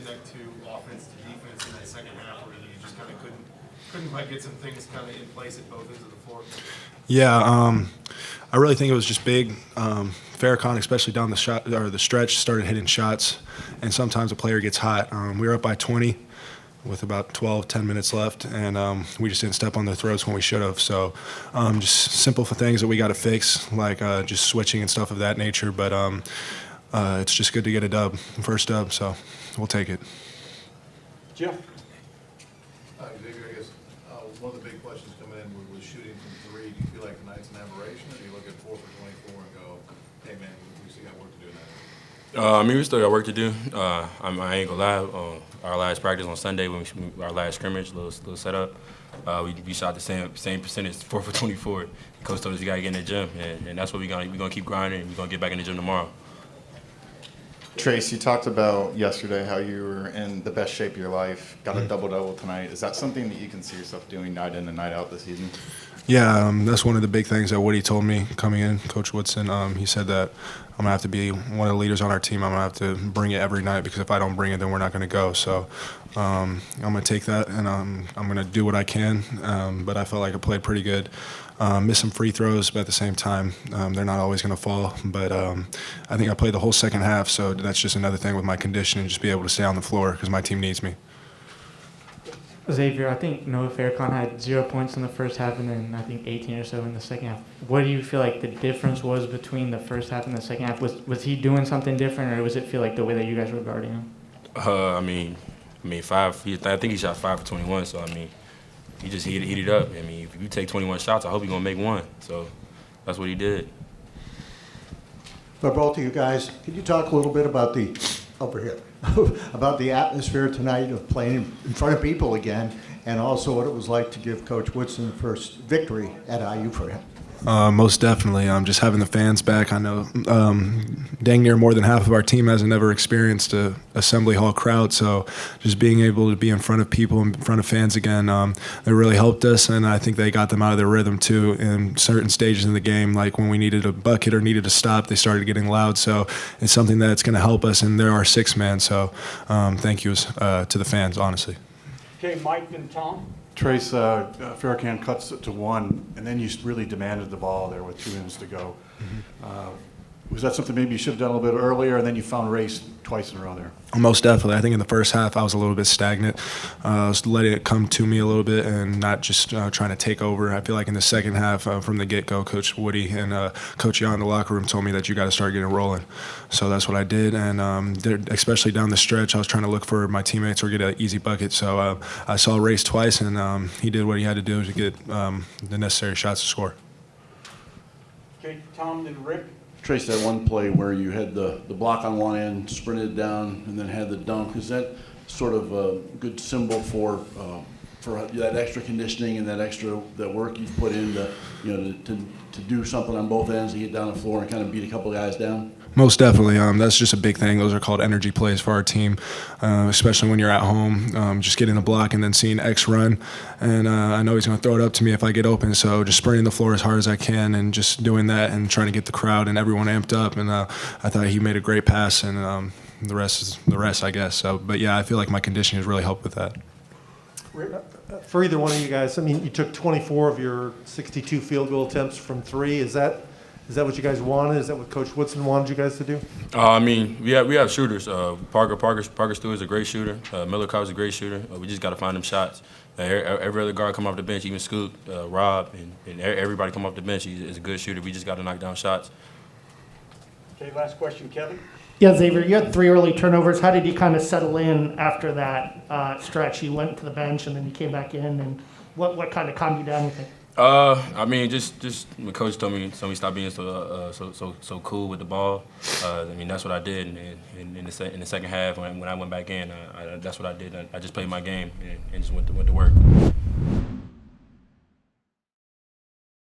connect to offense to defense in that second half, where you just kind of couldn't quite get some things kind of in place at both ends of the floor? Yeah, I really think it was just big. Farrakhan, especially down the shot or the stretch, started hitting shots, and sometimes a player gets hot. We were up by 20 with about 10 minutes left, and we just didn't step on their throats when we should have. So just simple things that we got to fix, like just switching and stuff of that nature. But it's just good to get a dub, first dub, so we'll take it. Jeff? Xavier, I guess one of the big questions coming in was shooting from three. Do you feel like tonight's an aberration, or do you look at 4 for 24 and go, hey, man, we still got work to do tonight? I mean, we still got work to do. I ain't gonna lie. Our last practice on Sunday, our last scrimmage, little setup, we shot the same percentage, 4 for 24. Coach told us you gotta get in the gym, and that's what we're gonna keep grinding. And we're gonna get back in the gym tomorrow. Trace, you talked about yesterday how you were in the best shape of your life, got a double-double tonight. Is that something that you can see yourself doing night in and night out this season? Yeah, that's one of the big things that Woody told me coming in, Coach Woodson. He said that I'm going to have to be one of the leaders on our team. I'm going to have to bring it every night, because if I don't bring it, then we're not going to go. So I'm going to take that, and I'm going to do what I can. But I felt like I played pretty good. Missed some free throws, but at the same time, they're not always going to fall. But I think I played the whole second half, so that's just another thing with my condition, and just be able to stay on the floor because my team needs me. Xavier, I think Noah Farrakhan had 0 points in the first half and then I think 18 or so in the second half. What do you feel like the difference was between the first half and the second half? Was he doing something different, or was it feel like the way that you guys were guarding him? I mean, I think he shot 5 for 21. So I mean, he just heated up. I mean, if you take 21 shots, I hope you're gonna make one. So that's what he did. For both of you guys, could you talk a little bit about about the atmosphere tonight of playing in front of people again, and also what it was like to give Coach Woodson the first victory at IU for him? Most definitely. Just having the fans back. I know dang near more than half of our team hasn't ever experienced a Assembly Hall crowd, so just being able to be in front of people, in front of fans again, it really helped us, and I think they got them out of their rhythm too in certain stages in the game, like when we needed a bucket or needed a stop, they started getting loud, so it's something that's going to help us, and they're our sixth man, so thank you to the fans, honestly. Okay, Mike and Tom? Trace, Farrakhan cuts it to 1, and then you really demanded the ball there with 2 minutes to go. Was that something maybe you should have done a little bit earlier, and then you found Race twice in a row there? Most definitely. I think in the first half I was a little bit stagnant. I was letting it come to me a little bit and not just trying to take over. I feel like in the second half, from the get-go, Coach Woody and Coach Yaw in the locker room told me that you got to start getting rolling. So that's what I did, and especially down the stretch, I was trying to look for my teammates or get an easy bucket. So I saw Race twice, and he did what he had to do to get the necessary shots to score. Okay, Tom, then Rick? Trace, that one play where you had the block on one end, sprinted down, and then had the dunk, is that sort of a good symbol for that extra conditioning and that work you've put in to do something on both ends, to get down the floor and kind of beat a couple of guys down? Most definitely. That's just a big thing. Those are called energy plays for our team, especially when you're at home, just getting the block and then seeing X run. And I know he's going to throw it up to me if I get open, so just sprinting the floor as hard as I can and just doing that and trying to get the crowd and everyone amped up. And I thought he made a great pass, and the rest is the rest, I guess. So, but, yeah, I feel like my conditioning has really helped with that. For either one of you guys, I mean, you took 24 of your 62 field goal attempts from 3. Is that what you guys wanted? Is that what Coach Woodson wanted you guys to do? I mean, we have shooters. Parker Stewart's a great shooter. Miller Cobb's a great shooter. We just got to find them shots. Every other guard come off the bench, even Scoot, Rob, and everybody come off the bench. He's a good shooter. We just got to knock down shots. Okay, last question, Kevin? Yeah, Xavier, you had 3 early turnovers. How did you kind of settle in after that stretch? You went to the bench and then you came back in, and what kind of calmed you down, you think? I mean, just my coach told me stop being so cool with the ball. I mean, that's what I did. And in the second half, when I went back in, that's what I did. I just played my game and just went to work.